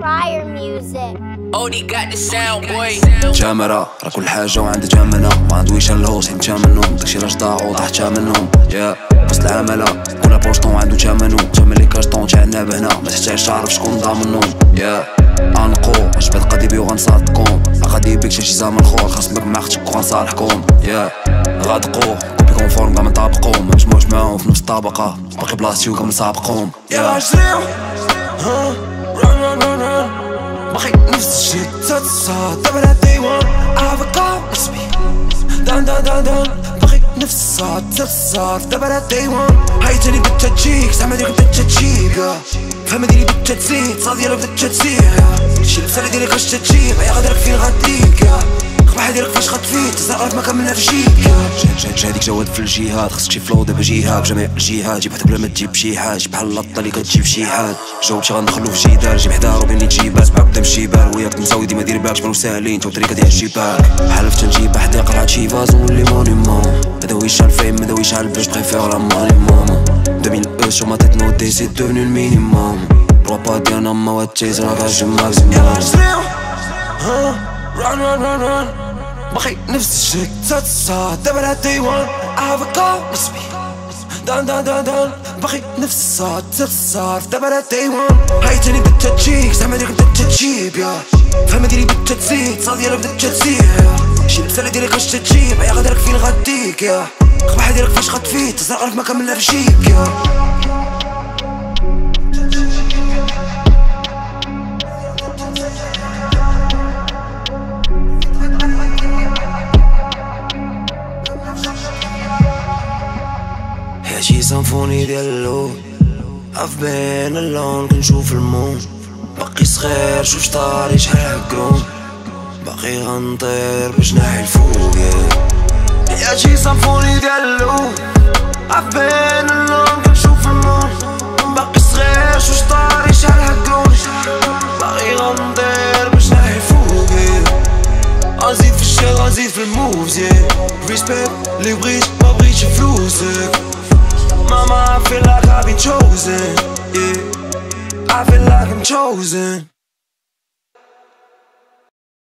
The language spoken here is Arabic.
Prior music. Odie got the sound boy. جامرة راه كل حاجة وعندها جامنة، ما عندويش الهوس حيت جا منهم، داكشي راش ضاعو ضحت منهم. يا وسط العملة كل بوشطون عندو جامنو، جامل كاشطون تاع الناب هنا ما تحتاجش تعرف شكون ضامنهم. يا انقو جبت قديبي وغنصادقكم، غادي بيك شي زعما الخور خاصمك مع اختك وغنصالحكم. يا غادقو كوبي كونفورم كاع منطابقهم، ما نجمعوش معاهم في نفس الطابقة، باقي بلاصتي وكا منسابقهم. يا عشريو باقي نفس الشي تصاد دابا لا ديوان افكار نسبي دان دان دان دان باقي نفس الصاد تصاد دابا لا ديوان هاي تاني بدات تجيك زعما ديالك بدات تجيب فهم ديالي بدات تزيد صاد ديالك بدات تسيح شي لبسه ديالك واش تجيب يا غادرك فين غاديك القباحة ديالك فاش غتفيد تزرقات ما كاملنا في جيبك هاديك جواد في الجهاد، خاصك شي فلو دابا جيها بجميع الجهات، جيب حتى بلا ما تجيب شي حاج بحال اللطة اللي كتجيب شي حاج. جاوبتي غندخلو في جدال، جيب حدا روبين اللي تجيبات مع قدام الشيبان، وياك مساوي ديما دير بالك جبنو ساهلين تو طريقة ديال الجيبان. حلفت نجيب حديقة لعاد شي فاز ونولي مونيمون، مداويش على الفيم مداويش على البلاش بريفير لا مونيمون. 2000 € sur ma tête notée c'est devenu le minimum. Roi pas ديالنا مواد تيزر غاج ماكسيموم. run run run run باقي نفس الشي تصاد دابا لا ديوان افكار نسبي دان دان دان دان باقي نفس الصاد تصاد دابا لا ديوان هاي تاني بدات تجيك زعما ديالك بدات تجيب يا فهم ديالي بدات تزيد صاد ديالك بدات تسيح شي لبسه ديالك واش تجيب يا غادرك فين غاديك يا القباحة ديالك فاش غتفيد تزرقات ما كاملنا في جيبك يا شي سامفوني ديال اللون عف بين اللون كنشوف المون باقي صغير شوف طاري شحال هكرون باقي غنطير بجناحي الفوق يا شي سامفوني ديال اللون عف بين اللون كنشوف المون باقي صغير شوف طاري شحال هكرون باقي غنطير بجناحي الفوق غنزيد في الشي غنزيد في الموفز ريسبكت لي بغيت ما بغيتش فلوسك Mama, I feel like I've been chosen, yeah. I feel like I'm chosen.